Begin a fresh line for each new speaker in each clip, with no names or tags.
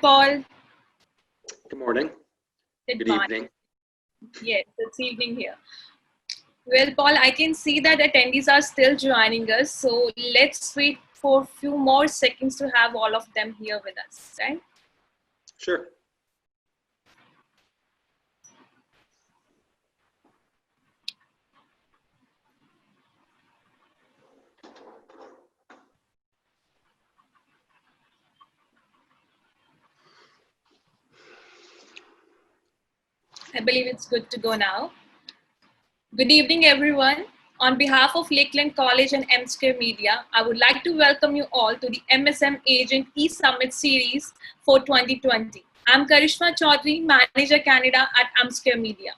Paul.
Good morning.
Good
Good
morning.
evening.
Yes, it's evening here. Well, Paul, I can see that attendees are still joining us. So let's wait for a few more seconds to have all of them here with us, right?
Sure.
I believe it's good to go now. Good evening, everyone. On behalf of Lakeland College and MSM Media, I would like to welcome you all to the MSM Agent E-Summit Series for 2020. I'm Karishma Chaudhary, Manager Canada at MSM Media.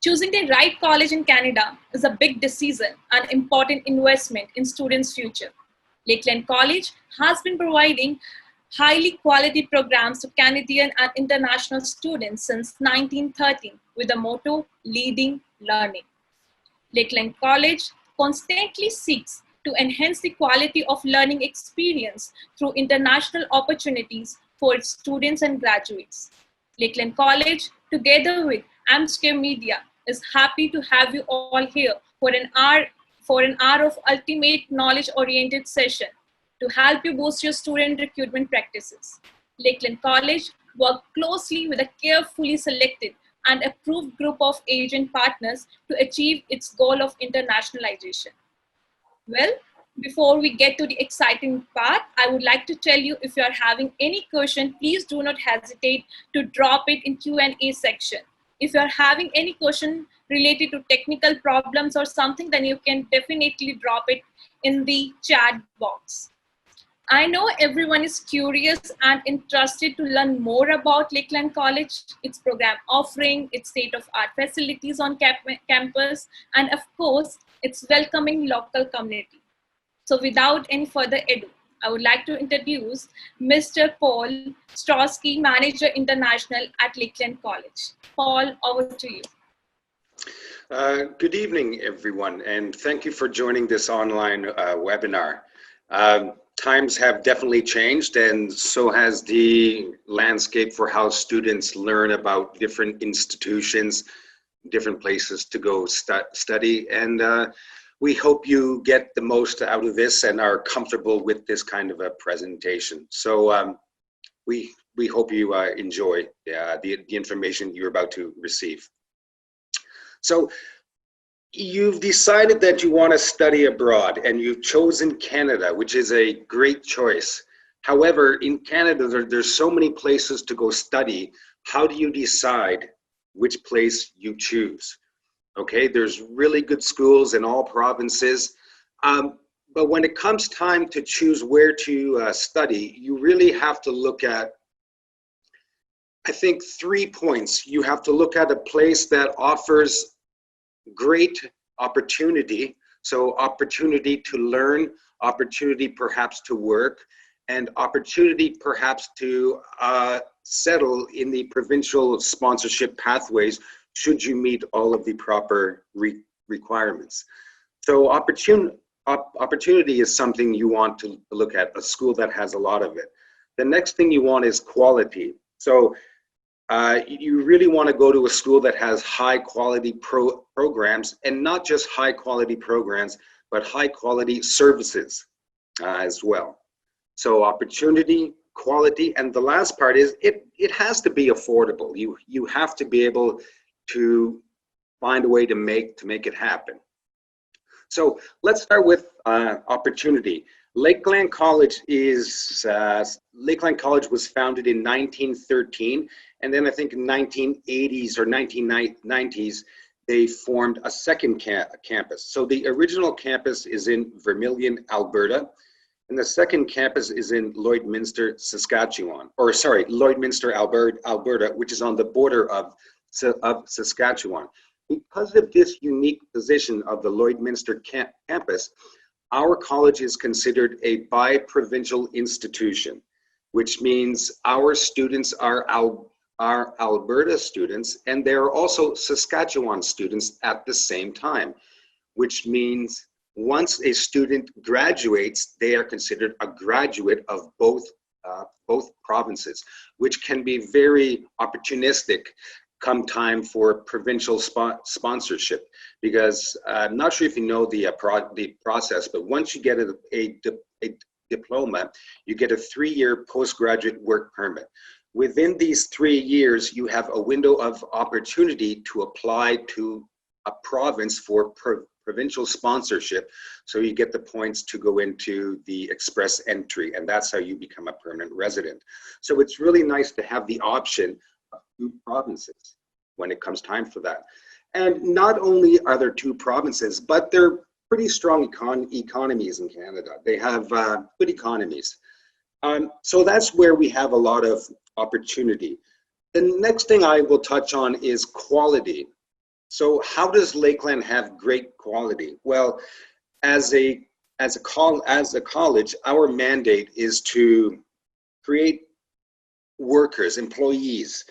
Choosing the right college in Canada is a big decision and important investment in students' future. Lakeland College has been providing highly quality programs to Canadian and international students since 1913 with the motto Leading Learning. Lakeland College constantly seeks to enhance the quality of learning experience through international opportunities for its students and graduates. Lakeland College, together with Amscare Media, is happy to have you all here for an hour of ultimate knowledge-oriented session to help you boost your student recruitment practices. Lakeland College works closely with a carefully selected and approved group of agent partners to achieve its goal of internationalization. Well, before we get to the exciting part, I would like to tell you if you are having any question, please do not hesitate to drop it in Q&A section. If you are having any question related to technical problems or something, then you can definitely drop it in the chat box. I know everyone is curious and interested to learn more about Lakeland College, its program offering, its state-of-art facilities on campus, and of course, its welcoming local community. So without any further ado, I would like to introduce Mr. Paul Strosky, Manager International at Lakeland College. Paul, over to you.
Good evening, everyone, and thank you for joining this online webinar. Times have definitely changed, and so has the landscape for how students learn about different institutions, different places to go study, and we hope you get the most out of this and are comfortable with this kind of a presentation. So we hope you enjoy the information you're about to receive. So you've decided that you want to study abroad and you've chosen Canada, which is a great choice. However, in Canada, there's so many places to go study. How do you decide which place you choose? Okay, there's really good schools in all provinces. But when it comes time to choose where to study, you really have to look at, I think, 3 points. You have to look at a place that offers great opportunity, so opportunity to learn, opportunity perhaps to work, and opportunity perhaps to settle in the provincial sponsorship pathways should you meet all of the proper requirements. So opportunity is something you want to look at, a school that has a lot of it. The next thing you want is quality. So you really want to go to a school that has high quality programs, and not just high quality programs, but high quality services as well. So opportunity, quality, and the last part is it has to be affordable. You have to be able to find a way to make it happen. So let's start with opportunity. Lakeland College was founded in 1913, and then I think in 1980s or 1990s, they formed a second campus. So the original campus is in Vermilion, Alberta, and the second campus is in Lloydminster, Lloydminster, Alberta, which is on the border of Saskatchewan. Because of this unique position of the Lloydminster campus, our college is considered a bi-provincial institution, which means our students are Alberta students, and they're also Saskatchewan students at the same time, which means once a student graduates, they are considered a graduate of both both provinces, which can be very opportunistic come time for provincial sponsorship. Because I'm not sure if you know the process, but once you get a diploma, you get a 3-year postgraduate work permit. Within these 3 years, you have a window of opportunity to apply to a province for provincial sponsorship. So you get the points to go into the express entry, and that's how you become a permanent resident. So it's really nice to have the option of 2 provinces when it comes time for that. And not only are there 2 provinces, but they're pretty strong economies in Canada. They have good economies. So that's where we have a lot of opportunity. The next thing I will touch on is quality. So how does Lakeland have great quality? Well, as a college, our mandate is to create workers, employees.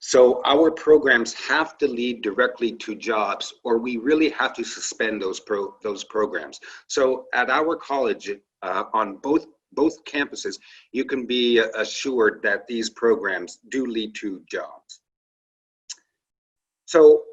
So our programs have to lead directly to jobs, or we really have to suspend those programs. So at our college, on both campuses, you can be assured that these programs do lead to jobs. So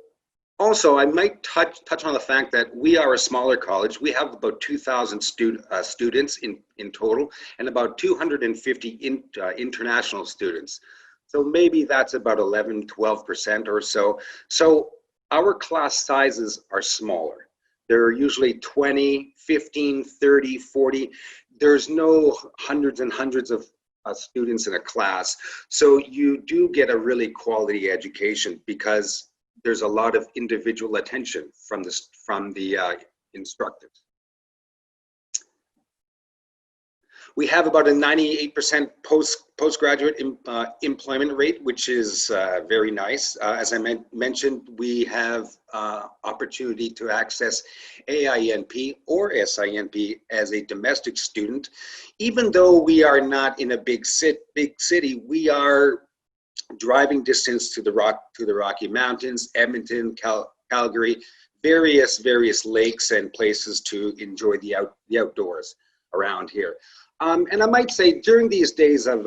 also, I might touch on the fact that we are a smaller college. We have about 2,000 students in total, and about 250 international students. So maybe that's about 11–12% or so. So our class sizes are smaller. They're usually 20, 15, 30, 40. There's no hundreds and hundreds of students in a class. So you do get a really quality education because there's a lot of individual attention from the instructors. We have about a 98% postgraduate employment rate, which is very nice. As I mentioned, we have opportunity to access AINP or SINP as a domestic student. Even though we are not in a big city, we are driving distance to the Rocky Mountains, Edmonton, Calgary, various lakes and places to enjoy the outdoors around here. And I might say during these days of,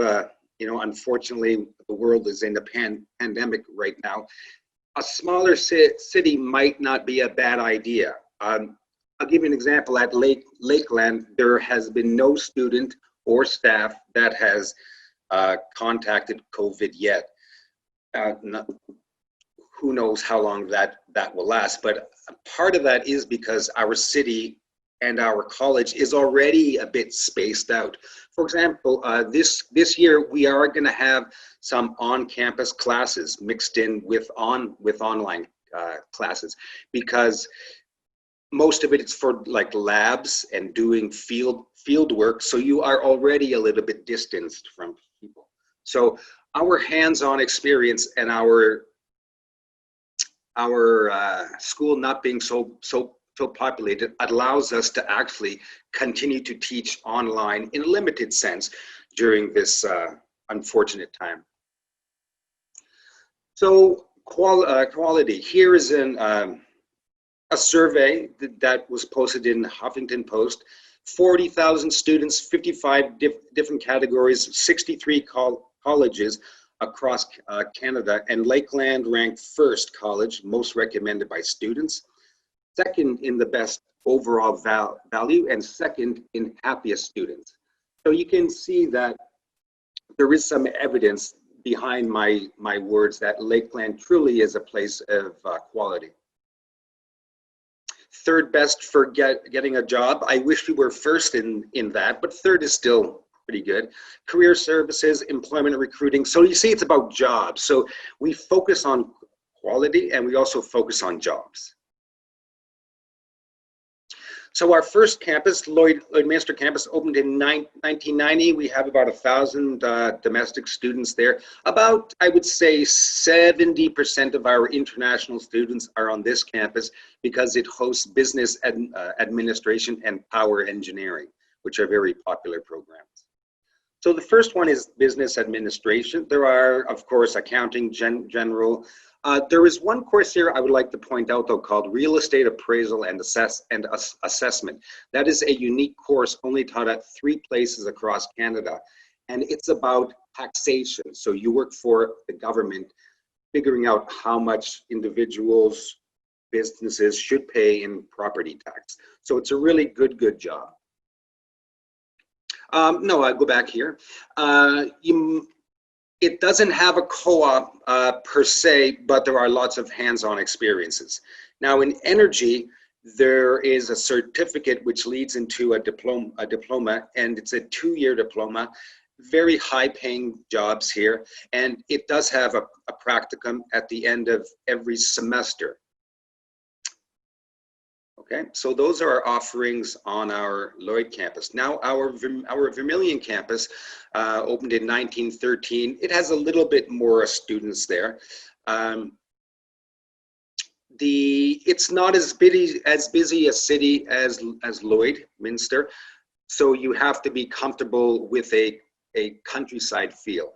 unfortunately, the world is in a pandemic right now, a smaller city might not be a bad idea. I'll give you an example. At Lakeland, there has been no student or staff that has contacted COVID yet. Who knows how long that will last, but part of that is because our city and our college is already a bit spaced out. For example, this year we are going to have some on-campus classes mixed in with online classes, because most of it is for like labs and doing field work. So you are already a little bit distanced from people. So our hands-on experience and our school not being so populated allows us to actually continue to teach online in a limited sense during this unfortunate time. So quality. Here is a survey that was posted in Huffington Post. 40,000 students, 55 different categories, 63 colleges across Canada, and Lakeland ranked first college, most recommended by students, second in the best overall value, and second in happiest students. So you can see that there is some evidence behind my words that Lakeland truly is a place of quality. Third best for getting a job. I wish we were first in that, but third is still pretty good. Career services, employment recruiting. So you see, it's about jobs. So we focus on quality and we also focus on jobs. So our first campus, Lloydminster campus, opened in 1990. We have about 1,000 domestic students there. About, I would say, 70% of our international students are on this campus because it hosts business administration and power engineering, which are very popular programs. So the first one is business administration. There are, of course, accounting, general. There is one course here I would like to point out, though, called Real Estate Appraisal and Assessment. That is a unique course only taught at 3 places across Canada. and it's about taxation. So you work for the government, figuring out how much individuals, businesses should pay in property tax. So it's a really good job. No, I go back here. It doesn't have a co-op per se, but there are lots of hands-on experiences. Now in energy, there is a certificate which leads into a diploma, and it's a 2-year diploma, very high-paying jobs here, and it does have a practicum at the end of every semester. Okay, so those are our offerings on our Lloyd campus. Now our Vermilion campus opened in 1913. It has a little bit more students there. It's not as busy a city as Lloyd Minster, so you have to be comfortable with a countryside feel.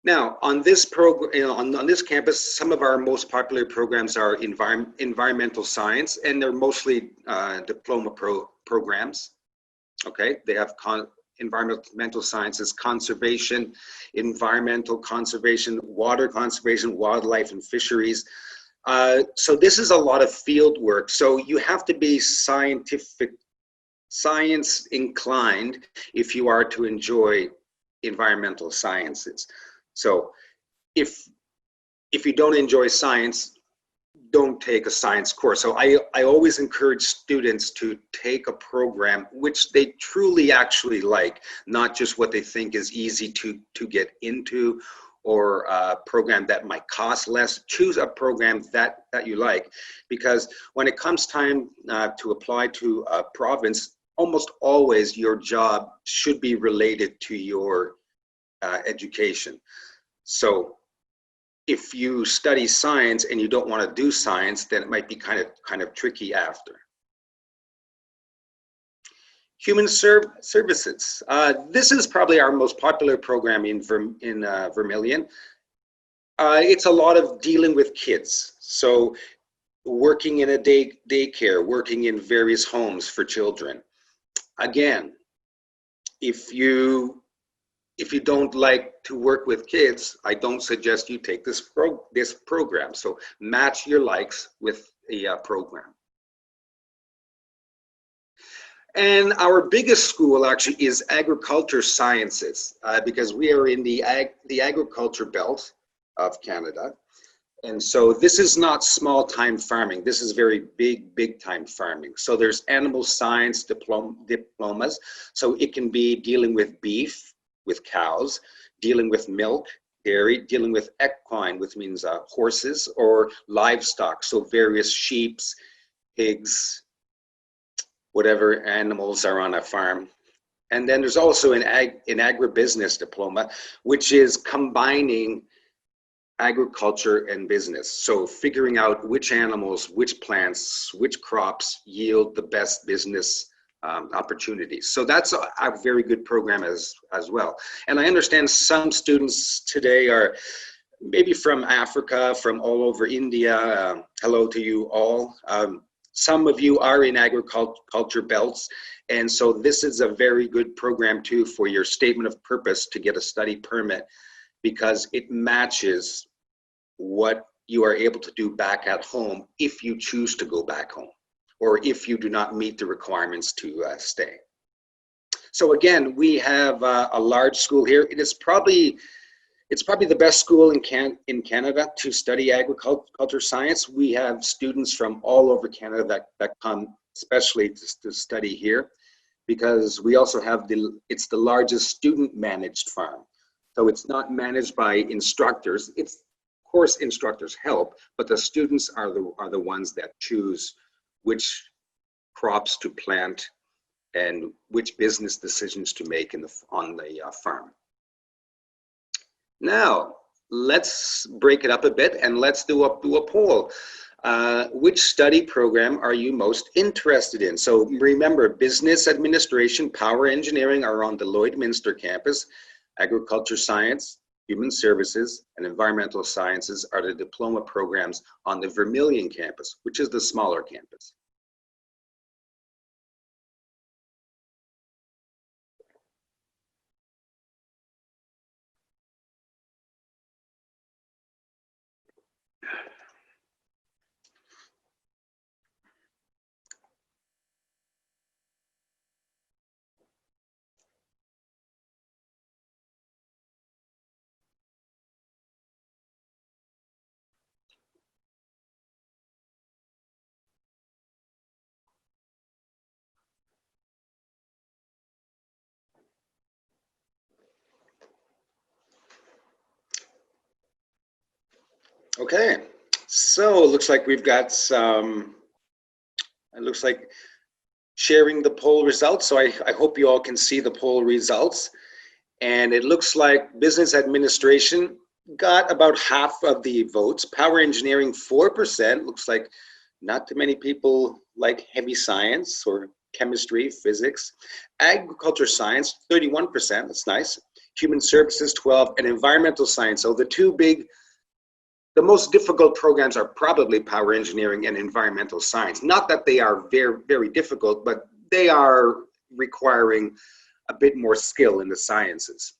Now, on this program, on this campus, some of our most popular programs are environmental science, and they're mostly diploma programs. Okay, they have environmental sciences, conservation, environmental conservation, water conservation, wildlife and fisheries. So this is a lot of field work. So you have to be science inclined if you are to enjoy environmental sciences. So if you don't enjoy science, don't take a science course. So I always encourage students to take a program which they truly actually like, not just what they think is easy to get into, or a program that might cost less. Choose a program that you like, because when it comes time to apply to a province, almost always your job should be related to your education. So if you study science and you don't want to do science, then it might be kind of tricky after. Human services. This is probably our most popular program in Vermilion. It's a lot of dealing with kids. So working in a daycare, working in various homes for children. Again, if you don't like to work with kids, I don't suggest you take this program. So match your likes with a program. And our biggest school actually is agriculture sciences, because we are in the agriculture belt of Canada. And so this is not small time farming. This is very big time farming. So there's animal science diplomas. So it can be dealing with beef, with cows, dealing with milk, dairy, dealing with equine, which means horses, or livestock. So various sheep, pigs, whatever animals are on a farm. And then there's also an agribusiness diploma, which is combining agriculture and business. So figuring out which animals, which plants, which crops yield the best business opportunities. So that's a very good program as well. And I understand some students today are maybe from Africa, from all over India. Hello to you all. Some of you are in agriculture belts, and so this is a very good program too for your statement of purpose to get a study permit, because it matches what you are able to do back at home if you choose to go back home, or if you do not meet the requirements to stay. So again, we have a large school here. It's probably the best school in Canada to study agriculture science. We have students from all over Canada that come especially to study here, because we also have it's the largest student managed farm. So it's not managed by instructors. Of course, instructors help, but the students are the ones that choose which crops to plant and which business decisions to make on the farm. Now, let's break it up a bit and let's do a poll. Which study program are you most interested in? So remember, business administration, power engineering are on the Lloydminster campus. Agriculture science, human services, and environmental sciences are the diploma programs on the Vermilion campus, which is the smaller campus. Okay, so it looks like we've got some, it looks like sharing the poll results. So I hope you all can see the poll results. And it looks like business administration got about half of the votes. Power engineering, 4%. Looks like not too many people like heavy science or chemistry, physics. Agriculture science, 31%. That's nice. Human services, 12, and environmental science. So the most difficult programs are probably power engineering and environmental science. Not that they are very, very difficult, but they are requiring a bit more skill in the sciences.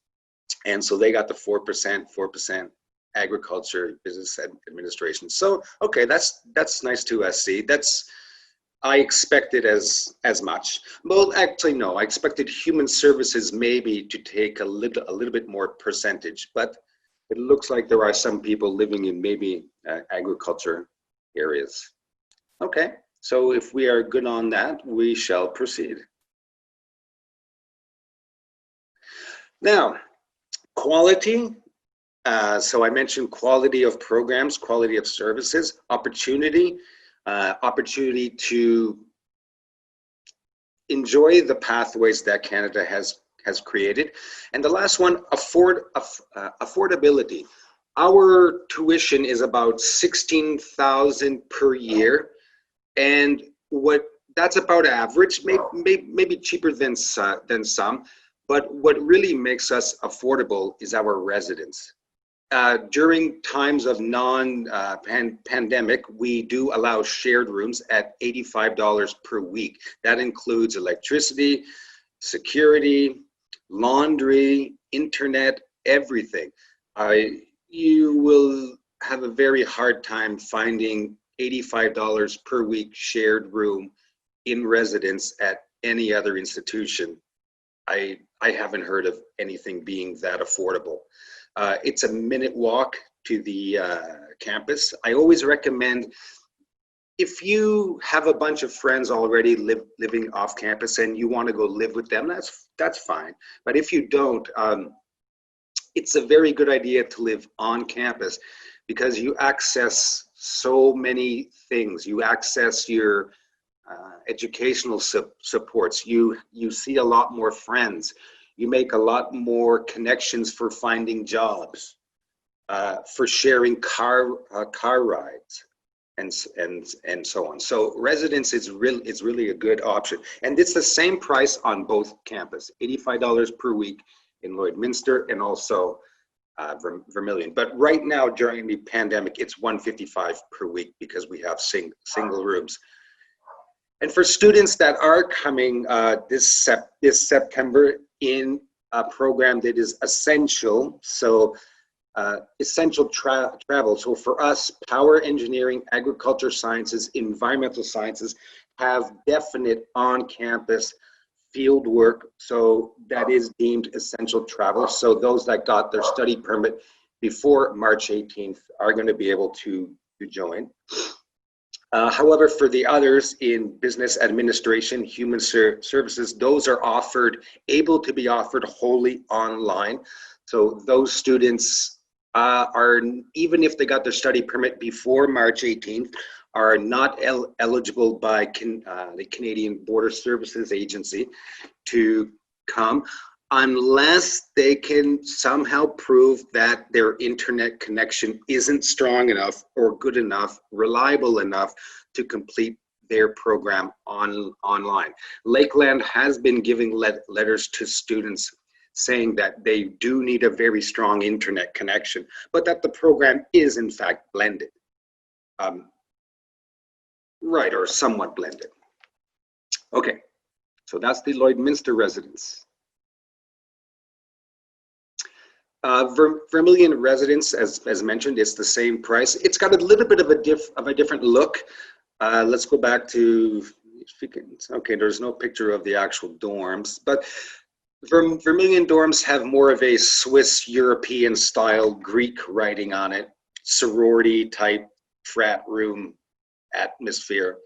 And so they got the 4% agriculture, business administration. So, okay, that's nice to see. I expected as much. Well, actually, no, I expected human services maybe to take a little bit more percentage, but it looks like there are some people living in maybe agriculture areas. Okay, so if we are good on that, we shall proceed. Now, quality. So I mentioned quality of programs, quality of services, opportunity to enjoy the pathways that Canada has created. And the last one, affordability. Our tuition is about $16,000 per year, and that's about average, maybe cheaper than some. But what really makes us affordable is our residence. During times of non-pandemic, we do allow shared rooms at $85 per week. That includes electricity, security, laundry, internet, everything. You will have a very hard time finding $85 per week shared room in residence at any other institution. I haven't heard of anything being that affordable. It's a minute walk to the campus. I always recommend, if you have a bunch of friends already living off campus and you want to go live with them, that's fine. But if you don't, it's a very good idea to live on campus because you access so many things. You access your educational supports. You see a lot more friends. You make a lot more connections for finding jobs, for sharing car rides, and so on. So residence is really a good option, and it's the same price on both campus, $85 per week in Lloydminster and also Vermilion. But right now during the pandemic, it's $155 per week because we have single rooms. And for students that are coming this September in a program that is essential, so essential travel. So for us, power engineering, agriculture sciences, environmental sciences have definite on-campus field work. So that is deemed essential travel. So those that got their study permit before March 18th are going to be able to join. However, for the others in business administration, human services, those are able to be offered wholly online. So those students are, even if they got their study permit before March 18th, are not eligible by the Canadian Border Services Agency to come unless they can somehow prove that their internet connection isn't strong enough or good enough, reliable enough to complete their program online. Lakeland has been giving letters to students saying that they do need a very strong internet connection, but that the program is in fact blended. Right, or somewhat blended. Okay, so that's the Lloydminster residence. Vermilion residence, as mentioned, it's the same price. It's got a little bit of a different look. Let's go back to, okay, there's no picture of the actual dorms, but Vermilion dorms have more of a Swiss European style Greek writing on it, sorority type frat room atmosphere.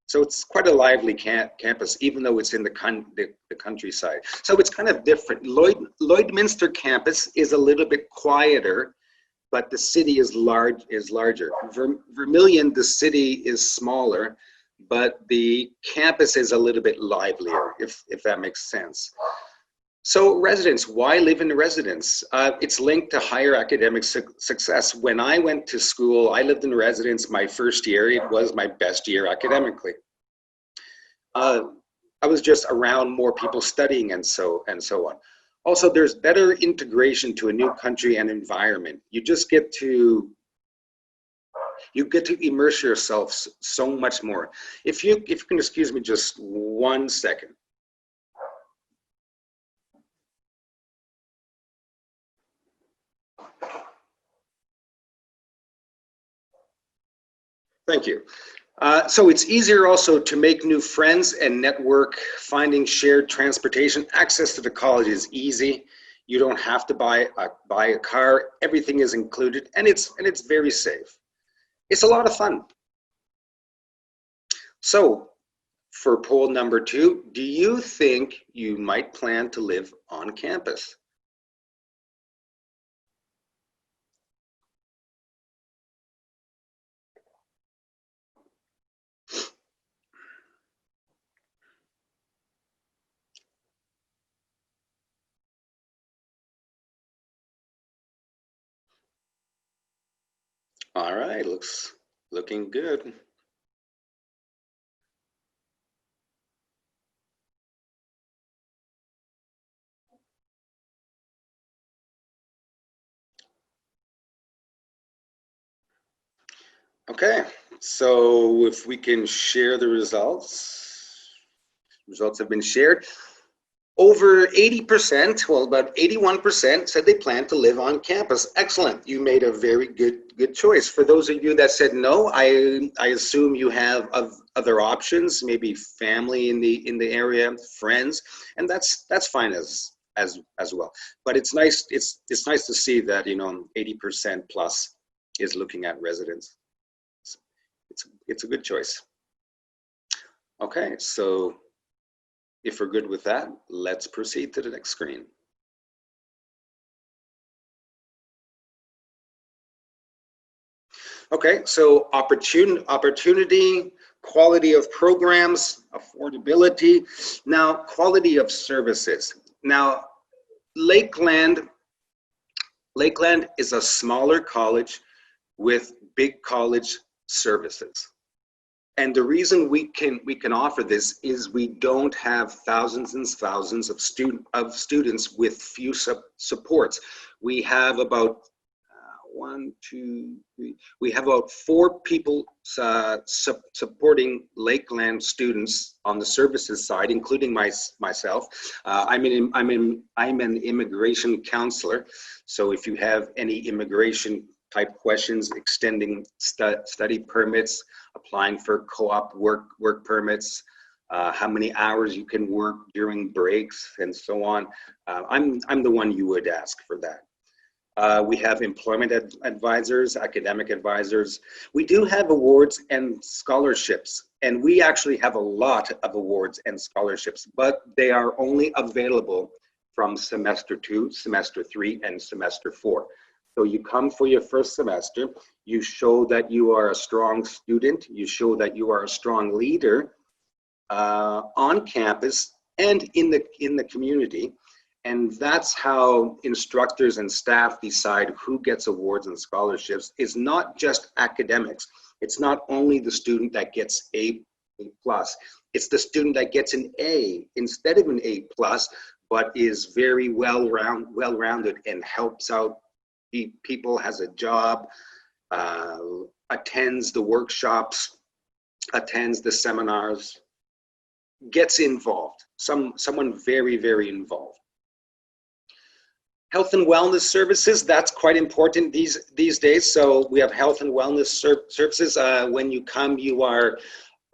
So it's quite a lively campus, even though it's in the countryside. So it's kind of different. Lloydminster campus is a little bit quieter but the city is larger. Vermilion, the city is smaller, but the campus is a little bit livelier, if that makes sense. So residence, why live in a residence? It's linked to higher academic success. When I went to school, I lived in residence my first year. It was my best year academically. I was just around more people studying and so on. Also, there's better integration to a new country and environment. You get to immerse yourself so much more. If you can excuse me just 1 second. Thank you. So it's easier also to make new friends and network. Finding shared transportation. Access to the college is easy. You don't have to buy a car. Everything is included, and it's very safe. It's a lot of fun. So for poll number 2, do you think you might plan to live on campus? All right, looking good. Okay, so if we can share the results. Results have been shared. Over 80%, well, about 81% said they plan to live on campus. Excellent. You made a very good choice. For those of you that said no, I assume you have other options, maybe family in the area, friends, and that's fine as well. But it's nice to see that 80% plus is looking at residents. It's a good choice. Okay, so if we're good with that, let's proceed to the next screen. Okay, so opportunity, quality of programs, affordability. Now, quality of services. Now, Lakeland is a smaller college with big college services. And the reason we can offer this is we don't have thousands and thousands of students with few supports. We have about 1, 2, 3. We have about 4 people supporting Lakeland students on the services side, including myself. I'm an immigration counselor. So if you have any immigration type questions, extending study permits, applying for co-op work permits, how many hours you can work during breaks, and so on. I'm the one you would ask for that. We have employment advisors, academic advisors. We do have awards and scholarships, and we actually have a lot of awards and scholarships, but they are only available from semester 2, semester 3, and semester 4. So you come for your first semester, you show that you are a strong student, you show that you are a strong leader on campus and in the community. And that's how instructors and staff decide who gets awards and scholarships. It's not just academics. It's not only the student that gets A+. It's the student that gets an A instead of an A+, but is very well-rounded and helps out people, has a job, attends the workshops, attends the seminars, gets involved, someone very, very involved. Health and wellness services, that's quite important these days. So we have health and wellness services. When you come, you are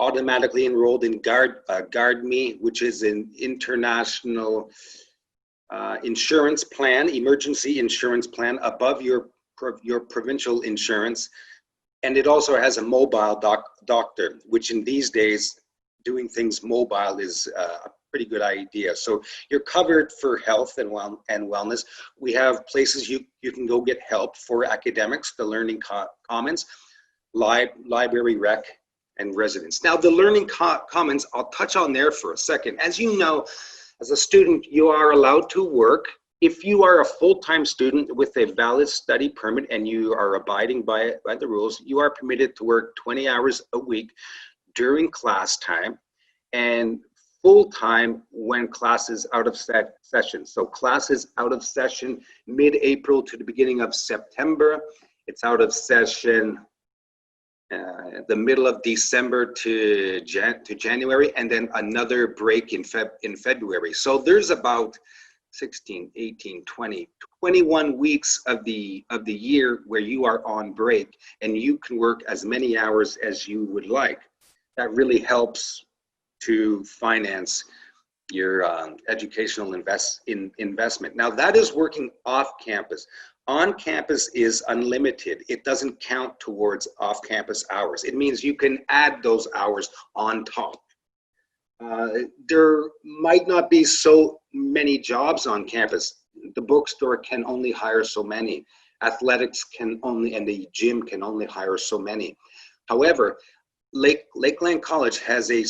automatically enrolled in GuardMe, which is an international insurance plan, emergency insurance plan above your provincial insurance. And it also has a mobile doctor, which in these days doing things mobile is a pretty good idea. So you're covered for health and wellness. We have places you can go get help for academics, the Learning Commons, library rec, and residence. Now the Learning Commons, I'll touch on there for a second. As you know, as a student, you are allowed to work. If you are a full-time student with a valid study permit and you are abiding by the rules, you are permitted to work 20 hours a week during class time and full-time when class is out of session. So class is out of session mid-April to the beginning of September. It's out of session the middle of December to January, and then another break in February. So there's about 16, 18, 20, 21 weeks of the year where you are on break and you can work as many hours as you would like. That really helps to finance your educational investment. Now that is working off campus. On campus is unlimited. It doesn't count towards off campus hours. It means you can add those hours on top. There might not be so many jobs on campus. The bookstore can only hire so many. Athletics can only, and the gym can only hire so many. However, Lakeland College has a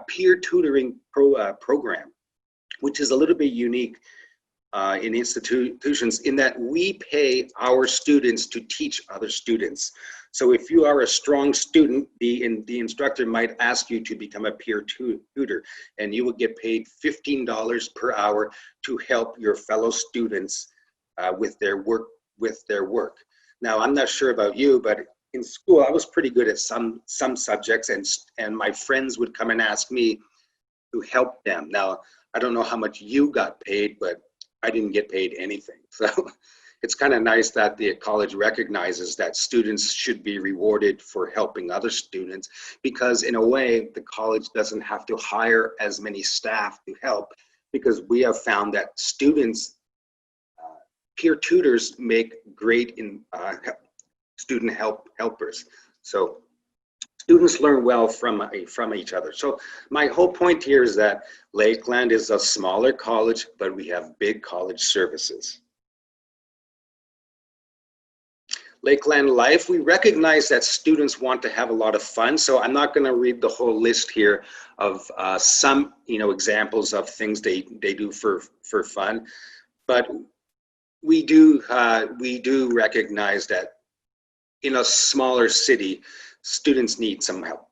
peer tutoring program, which is a little bit unique in institutions in that we pay our students to teach other students. So if you are a strong student, the instructor might ask you to become a peer tutor, and you will get paid $15 per hour to help your fellow students with their work. Now, I'm not sure about you, but in school, I was pretty good at some subjects, and my friends would come and ask me to help them. Now, I don't know how much you got paid, but I didn't get paid anything. So it's kind of nice that the college recognizes that students should be rewarded for helping other students, because in a way, the college doesn't have to hire as many staff to help, because we have found that students, peer tutors make great student helpers. So students learn well from each other. So my whole point here is that Lakeland is a smaller college, but we have big college services. Lakeland Life, we recognize that students want to have a lot of fun, so I'm not going to read the whole list here of some examples of things they do for fun, but we do recognize that in a smaller city, students need some help.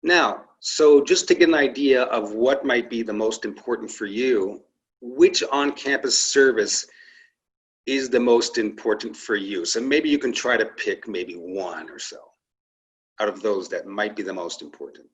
Now, so just to get an idea of what might be the most important for you, which on-campus service is the most important for you? So maybe you can try to pick maybe one or so out of those that might be the most important.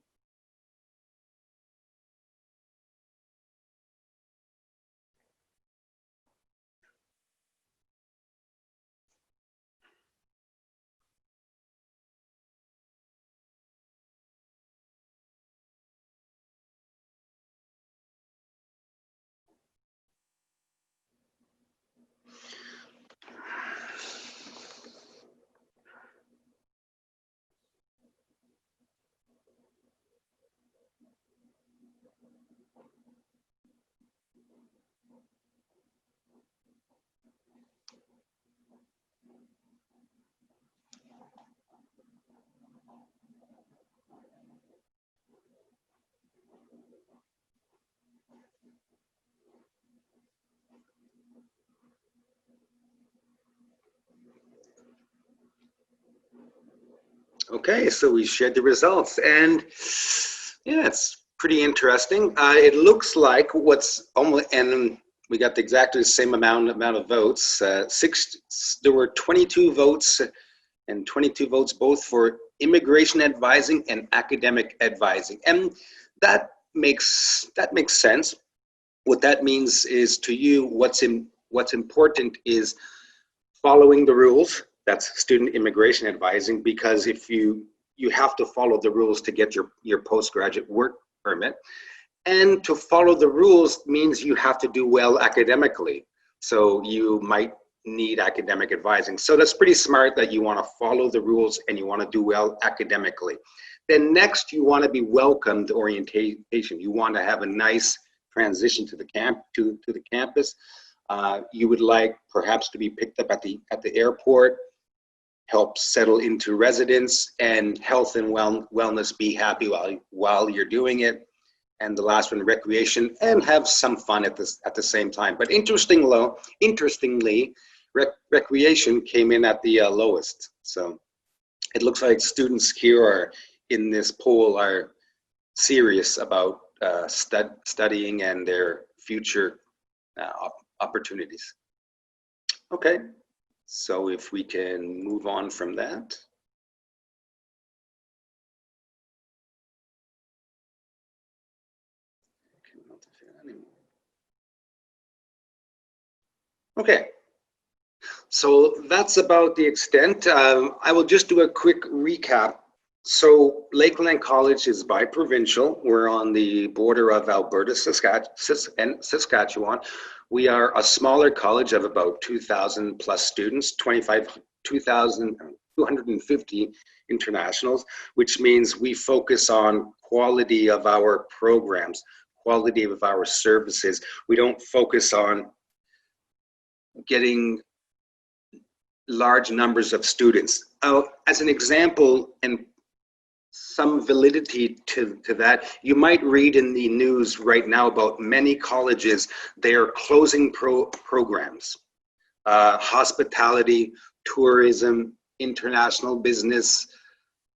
Okay, so we shared the results, and yeah, it's pretty interesting. It looks like what's almost, and we got exactly the same amount of votes. There were 22 votes, and 22 votes both for immigration advising and academic advising, and that makes sense. What that means is, to you, what's important is following the rules. That's student immigration advising, because if you have to follow the rules to get your postgraduate work permit, and to follow the rules means you have to do well academically. So you might need academic advising. So that's pretty smart that you want to follow the rules and you want to do well academically. Then next, you want to be welcomed orientation. You want to have a nice transition to the the campus. You would like perhaps to be picked up at the airport, help settle into residence, and health and wellness, be happy while you're doing it. And the last one, recreation, and have some fun at the same time. But interestingly, recreation came in at the lowest. So it looks like students here are in this poll are serious about studying and their future opportunities. Okay, so if we can move on from that. Okay, so that's about the extent. I will just do a quick recap. So Lakeland College is bi-provincial. We're on the border of Alberta, and Saskatchewan. We are a smaller college of about 2,000 plus students, 2,250 internationals, which means we focus on quality of our programs, quality of our services. We don't focus on getting large numbers of students. As an example, and some validity to that, you might read in the news right now about many colleges, they are closing programs. Hospitality, tourism, international business,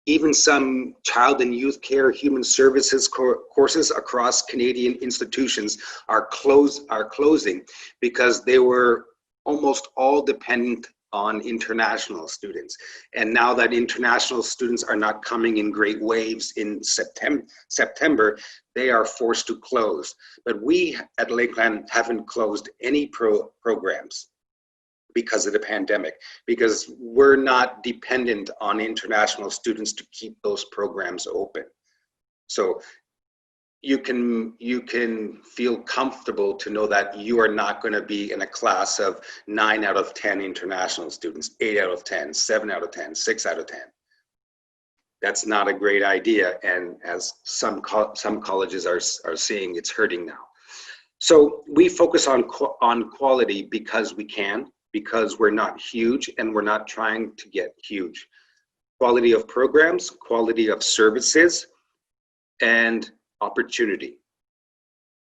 even some child and youth care, human services courses across Canadian institutions are closing because they were almost all dependent on international students. And now that international students are not coming in great waves in September, they are forced to close. But we at Lakeland haven't closed any programs because of the pandemic, because we're not dependent on international students to keep those programs open. So you can feel comfortable to know that you are not going to be in a class of 9 out of 10 international students, 8 out of 10, 7 out of 10, 6 out of 10. That's not a great idea, and as some colleges are seeing, it's hurting now. So we focus on quality because we can, because we're not huge and we're not trying to get huge. Quality of programs, quality of services, and opportunity.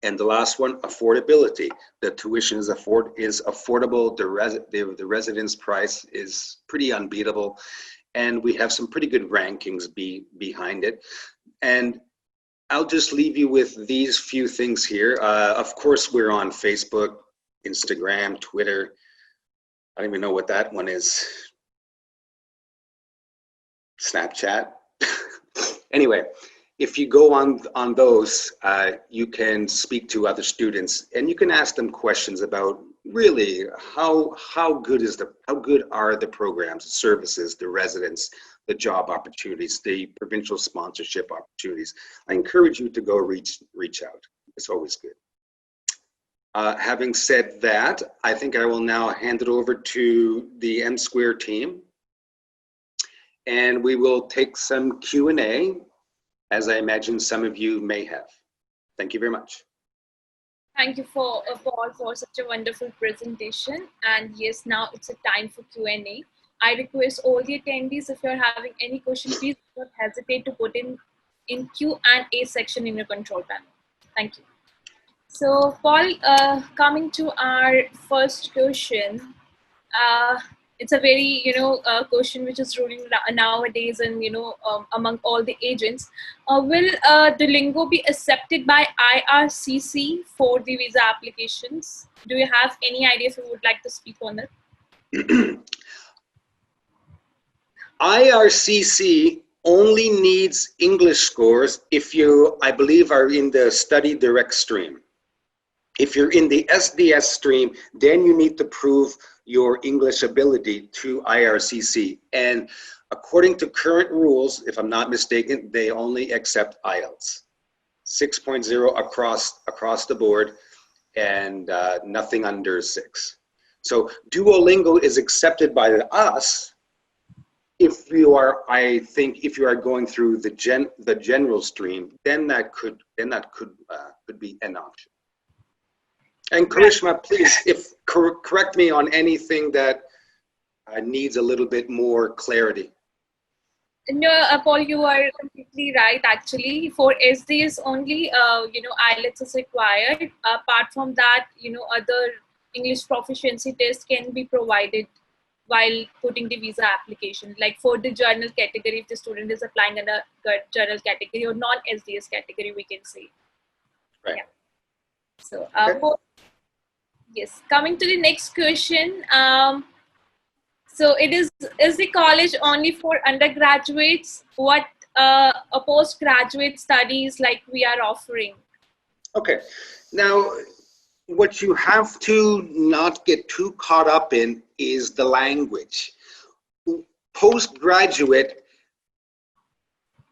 And the last one, affordability. The tuition is affordable. The residence price is pretty unbeatable, and we have some pretty good rankings behind it. And I'll just leave you with these few things here. Of course, we're on Facebook, Instagram, Twitter. I don't even know what that one is. Snapchat. Anyway, if you go on those, you can speak to other students and you can ask them questions about really how good are the programs, the services, the residents, the job opportunities, the provincial sponsorship opportunities. I encourage you to go reach out. It's always good. Having said that, I think I will now hand it over to the M Square team, and we will take some Q&A, as I imagine some of you may have. Thank you very much.
Thank you Paul for such a wonderful presentation. And yes, now it's a time for Q&A. I request all the attendees, if you're having any questions, please don't hesitate to put in Q&A section in your control panel. Thank you. So Paul, coming to our first question, it's a very, question which is ruling nowadays and, among all the agents. Will Duolingo be accepted by IRCC for the visa applications? Do you have any idea if you would like to speak on it?
IRCC only needs English scores if you, I believe, are in the study direct stream. If you're in the SDS stream, then you need to prove your English ability to IRCC. And according to current rules, if I'm not mistaken, they only accept IELTS. 6.0 across the board, and nothing under 6. So Duolingo is accepted by us if you are, I think, if you are going through the general stream, then that could be an option. And Karishma, please, correct me on anything that needs a little bit more clarity.
No, Paul, you are completely right. Actually, for SDS only, IELTS is required. Apart from that, other English proficiency tests can be provided while putting the visa application. Like for the journal category, if the student is applying under journal category or non-SDS category, we can say.
Right.
Yeah. So,
Okay.
yes, coming to the next question. So is the college only for undergraduates? What a postgraduate studies like we are offering?
Okay. Now, what you have to not get too caught up in is the language. Postgraduate,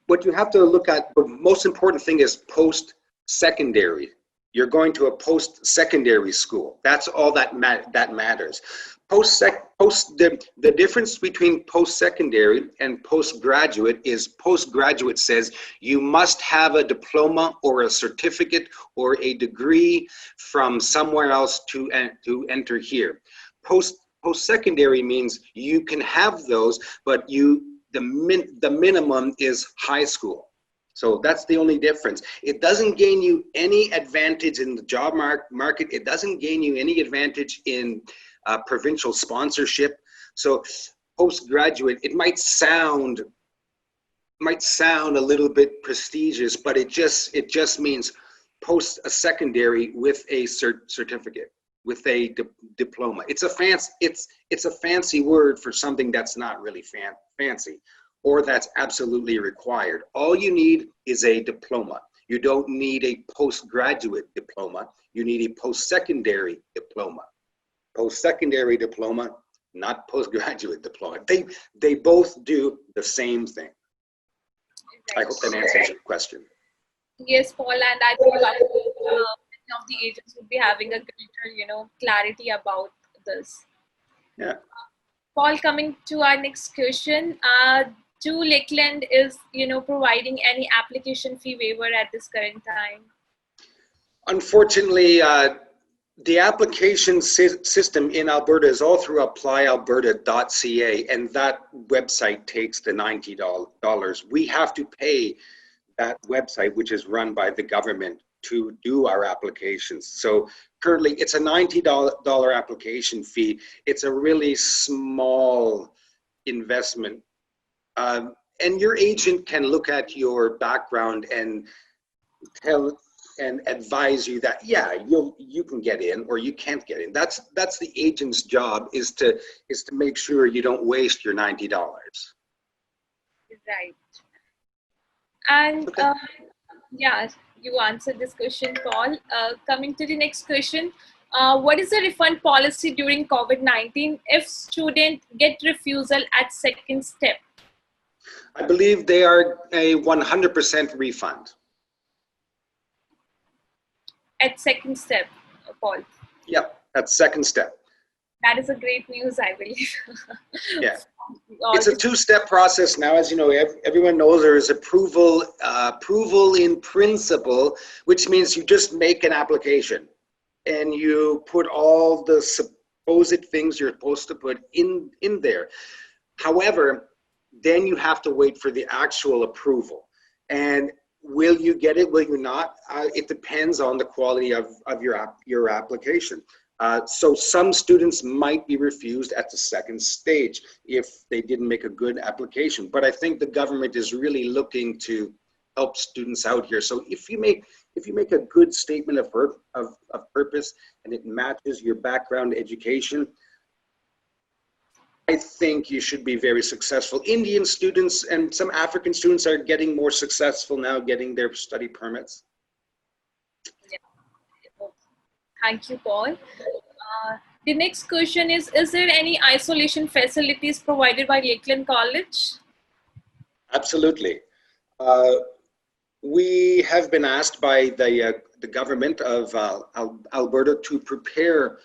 what you have to look at, the most important thing is post-secondary. You're going to a post-secondary school. That's all that matters. The difference between post-secondary and postgraduate is postgraduate says you must have a diploma or a certificate or a degree from somewhere else to enter here. Post-secondary means you can have those, but the minimum is high school. So that's the only difference. It doesn't gain you any advantage in the job market. It doesn't gain you any advantage in provincial sponsorship. So postgraduate, it might sound a little bit prestigious, but it just means post a secondary with a certificate, with a diploma. It's a fancy word for something that's not really fancy, or that's absolutely required. All you need is a diploma. You don't need a postgraduate diploma. You need a post-secondary diploma. Post-secondary diploma, not postgraduate diploma. They both do the same thing. I hope that answers your question.
Yes, Paul, and I think many of the agents would be having a greater, clarity about this.
Yeah.
Paul, coming to our next question, do Lakeland is, providing any application fee waiver at this current time?
Unfortunately, the application system in Alberta is all through applyalberta.ca, and that website takes the $90. We have to pay that website, which is run by the government, to do our applications. So currently it's a $90 application fee. It's a really small investment. And your agent can look at your background and advise you that, yeah, you can get in or you can't get in. That's the agent's job, is to make sure you don't waste your $90.
Right. And
okay.
yeah, you answered this question, Paul. Coming to the next question, what is the refund policy during COVID-19 if students get refusal at second step?
I believe they are a 100% refund.
At second step, Paul?
Yep, at second step.
That is a great news, I believe.
Yeah. It's a two-step process now. As you know, everyone knows there is approval in principle, which means you just make an application and you put all the supposed things you're supposed to put in there. However, then you have to wait for the actual approval. And will you get it? Will you not? It depends on the quality of your application. So some students might be refused at the second stage if they didn't make a good application. But I think the government is really looking to help students out here. So if you make a good statement of purpose and it matches your background education, I think you should be very successful. Indian students and some African students are getting more successful now, getting their study permits.
Yeah. Thank you, Paul. The next question is there any isolation facilities provided by Lakeland College?
Absolutely. We have been asked by the government of Alberta to prepare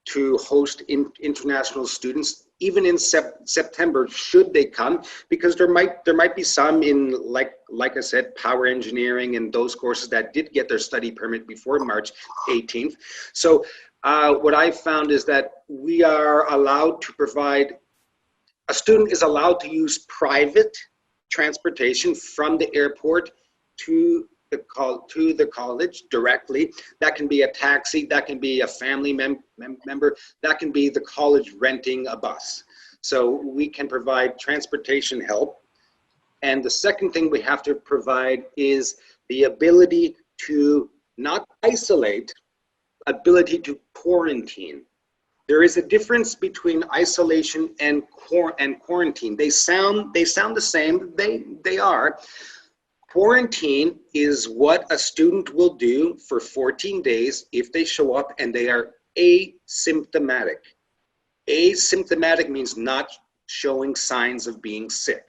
to host international students, even in September, should they come, because there might be some in, like I said, power engineering and those courses that did get their study permit before March 18th. So what I found is that we are allowed to provide, a student is allowed to use private transportation from the airport to the college directly. That can be a taxi, that can be a family member, that can be the college renting a bus. So we can provide transportation help. And the second thing we have to provide is the ability to not isolate, ability to quarantine. There is a difference between isolation and quarantine. They sound the same. They are. Quarantine is what a student will do for 14 days if they show up and they are asymptomatic. Asymptomatic means not showing signs of being sick.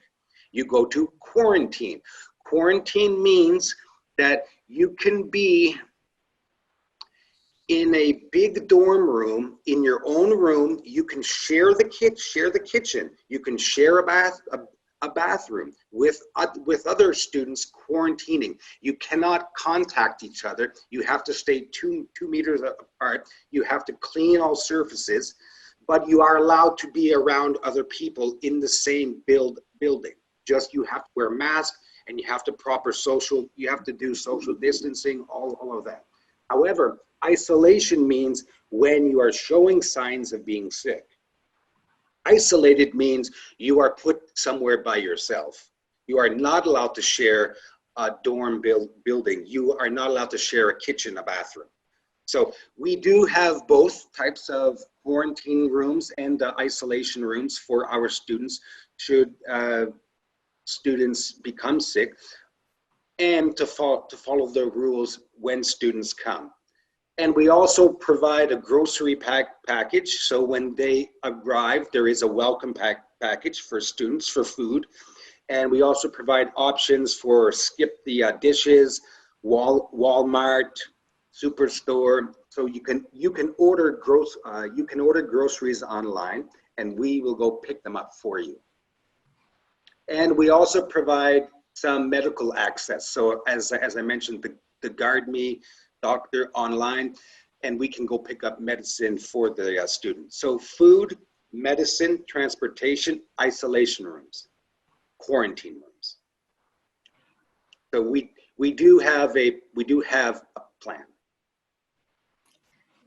You go to quarantine. Quarantine means that you can be in a big dorm room, in your own room. You can share the kitchen. You can share a bathroom with other students quarantining. You cannot contact each other. You have to stay two meters apart. You have to clean all surfaces, but you are allowed to be around other people in the same building. Just you have to wear a mask, and you have to you have to do social distancing, all of that. However, isolation means when you are showing signs of being sick. Isolated means you are put somewhere by yourself. You are not allowed to share a dorm building. You are not allowed to share a kitchen, a bathroom. So we do have both types of quarantine rooms and isolation rooms for our students should students become sick, and to follow the rules when students come. And we also provide a grocery package. So when they arrive, there is a welcome package for students for food. And we also provide options for skip the dishes, Walmart, Superstore. So you can order groceries online, and we will go pick them up for you. And we also provide some medical access. So as I mentioned, the GuardMe doctor online, and we can go pick up medicine for the students. So food, medicine, transportation, isolation rooms, quarantine rooms. So we do have a plan.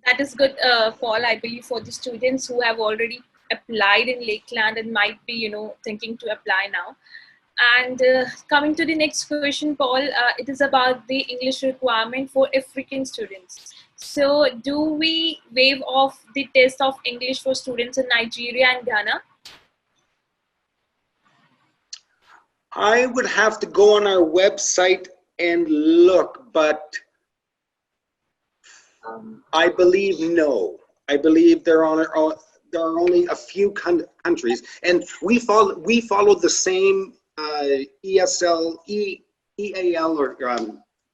That is good, Paul. I believe for the students who have already applied in Lakeland and might be, thinking to apply now. And coming to the next question, Paul, it is about the English requirement for African students. So do we waive off the test of English for students in Nigeria and Ghana?
I would have to go on our website and look, but I believe no. I believe there are only a few countries, and we follow the same EAL or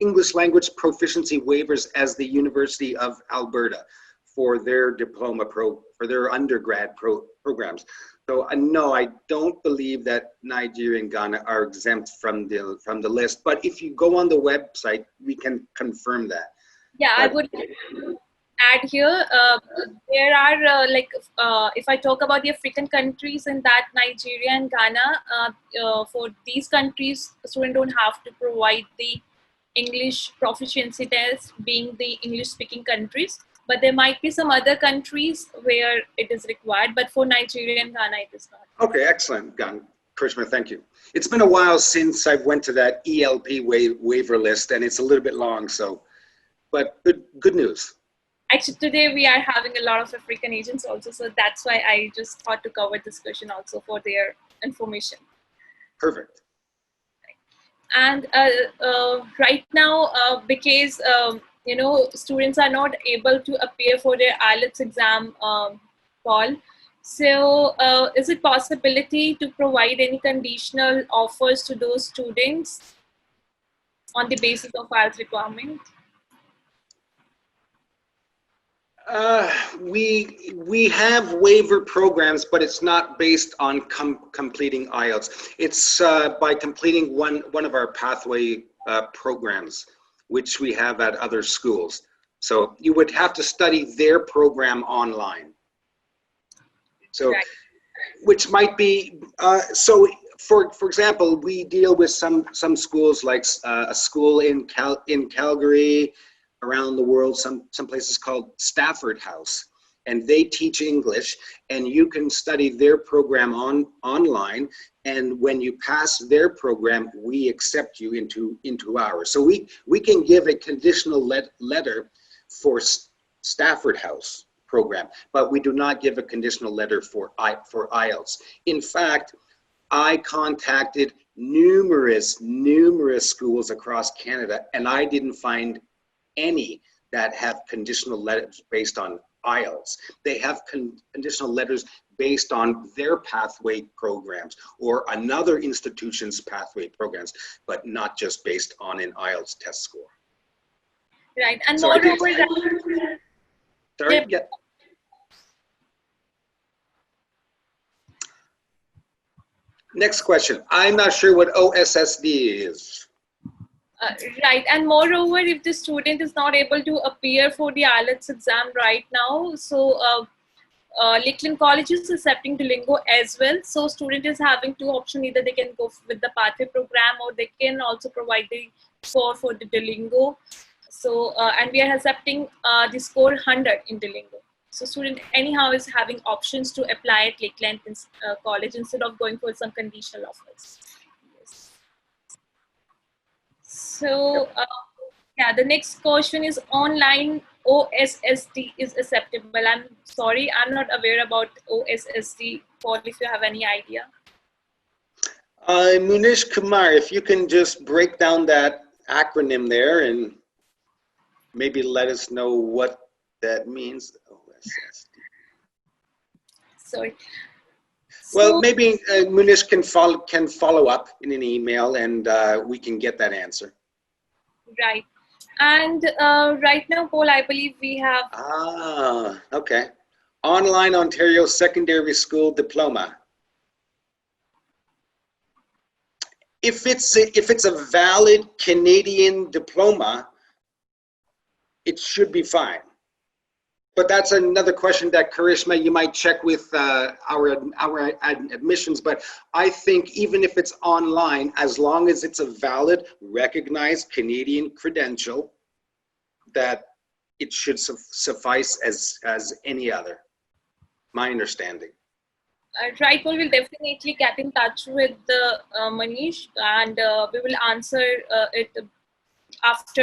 English language proficiency waivers as the University of Alberta for their diploma for their undergrad programs. So no, I don't believe that Nigeria and Ghana are exempt from the list. But if you go on the website, we can confirm that.
Yeah, I would add here, there are if I talk about the African countries, in that Nigeria and Ghana, for these countries, students don't have to provide the English proficiency test, being the English speaking countries, but there might be some other countries where it is required, but for Nigeria and Ghana it is not.
Okay, excellent, Krishma, thank you. It's been a while since I went to that ELP waiver list, and it's a little bit long, so, but good news.
Actually, today we are having a lot of African agents also, so that's why I just thought to cover this question also for their information.
Perfect.
And right now, because students are not able to appear for their IELTS exam, Paul. So, is it possibility to provide any conditional offers to those students on the basis of IELTS requirement?
We have waiver programs, but it's not based on completing IELTS. It's by completing one of our pathway programs, which we have at other schools. So you would have to study their program online. So,
Right.
which might be so. For example, we deal with some schools like a school in Calgary, around the world, some places called Stafford House, and they teach English, and you can study their program online. And when you pass their program, we accept you into ours. So we can give a conditional letter for Stafford House program, but we do not give a conditional letter for IELTS. In fact, I contacted numerous schools across Canada, and I didn't find any that have conditional letters based on IELTS. They have conditional letters based on their pathway programs or another institution's pathway programs, but not just based on an IELTS test score.
Right. And
So
moreover,
sorry,
yeah.
yeah. Next question. I'm not sure what OSSD is.
Right, and moreover, if the student is not able to appear for the IELTS exam right now, so Lakeland College is accepting Duolingo as well. So student is having two options: either they can go with the pathway program, or they can also provide the score for the Duolingo. So and we are accepting the score 100 in Duolingo. So student anyhow is having options to apply at Lakeland College instead of going for some conditional offers. Yes. So, yeah, the next question is online OSSD is acceptable. I'm sorry, I'm not aware about OSSD. Paul, if you have any idea.
Munish Kumar, if you can just break down that acronym there and maybe let us know what that means. OSSD.
Sorry.
Well,
So,
maybe Munish can follow up in an email, and we can get that answer.
right. And right now, Paul, I believe we have.
Okay. Online Ontario Secondary School Diploma. If it's a valid Canadian diploma, it should be fine. But that's another question that Karishma, you might check with our admissions. But I think even if it's online, as long as it's a valid, recognized Canadian credential, that it should suffice as any other. My understanding.
Right, Paul will definitely get in touch with the Manish, and we will answer it after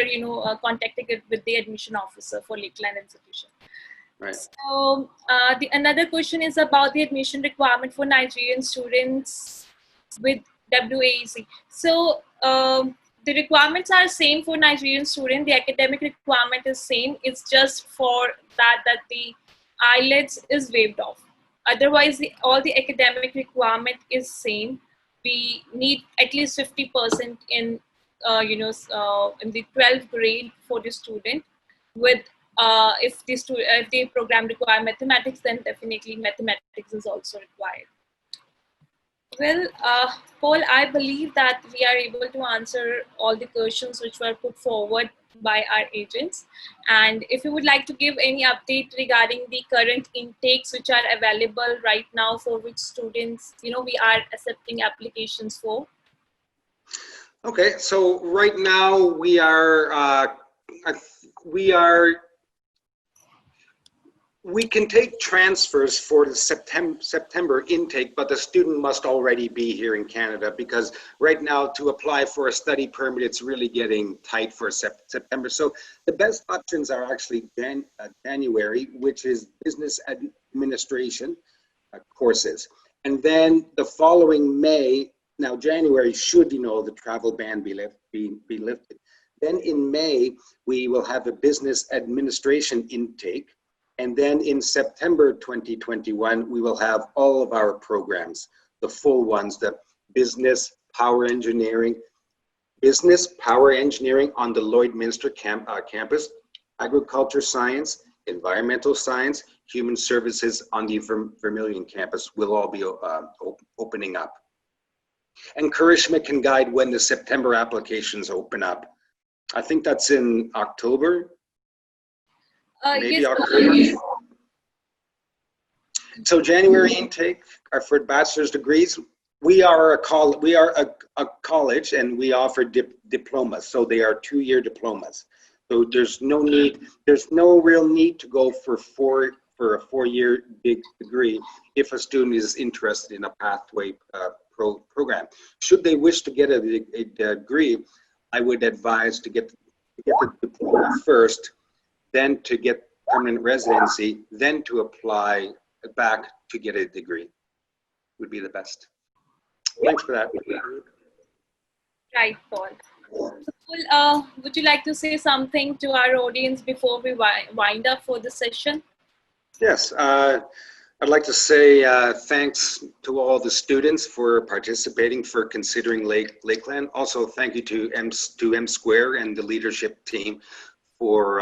contacting it with the admission officer for Lakeland institution.
Right.
So the another question is about the admission requirement for Nigerian students with WAEC. So the requirements are same for Nigerian student. The academic requirement is same. It's just for that the IELTS is waived off. Otherwise, all the academic requirement is same. We need at least 50% in in the 12th grade for the student. With if the program require mathematics, then definitely mathematics is also required. Well, Paul, I believe that we are able to answer all the questions which were put forward by our agents. And if you would like to give any update regarding the current intakes which are available right now, for which students, we are accepting applications for.
Okay, so right now we can take transfers for the September intake, but the student must already be here in Canada, because right now to apply for a study permit, it's really getting tight for September. So the best options are actually January, which is business administration courses. And then the following May, now January should, the travel ban be lifted. Then in May, we will have a business administration intake. And then in September 2021, we will have all of our programs, the full ones, the business power engineering on the Lloydminster campus, agriculture science, environmental science, human services on the Vermilion campus will all be opening up. And Karishma can guide when the September applications open up. I think that's in October, maybe
yes,
October. So January intake are for bachelor's degrees. We are a college, and we offer diplomas. So they are 2-year diplomas. So there's no real need to go for a 4-year degree if a student is interested in a pathway program. Should they wish to get a degree, I would advise to get the diploma first, then to get permanent residency, then to apply back to get a degree. Would be the best. Thanks for that.
right, Paul. So, Paul, would you like to say something to our audience before we wind up for the session?
Yes, I'd like to say thanks to all the students for participating, for considering Lakeland. Also, thank you to M Square and the leadership team for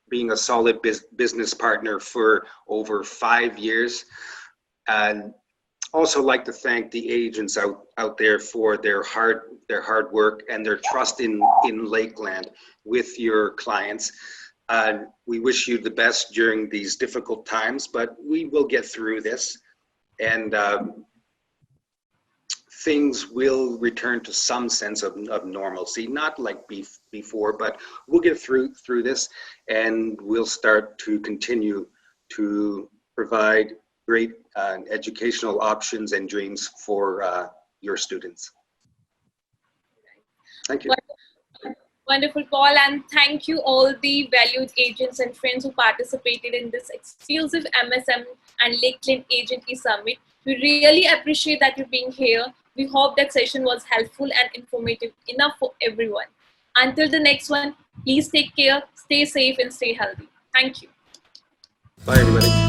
being a solid business partner for over 5 years. And also like to thank the agents out there for their hard work and their trust in Lakeland with your clients. We wish you the best during these difficult times, but we will get through this, and things will return to some sense of normalcy, not like before, but we'll get through this, and we'll start to continue to provide great educational options and dreams for your students. Thank you.
Wonderful, Paul, and thank you all the valued agents and friends who participated in this exclusive MSM and Lakeland Agent E-Summit. We really appreciate that you being here. We hope that session was helpful and informative enough for everyone. Until the next one, please take care, stay safe, and stay healthy. Thank you.
Bye, everybody.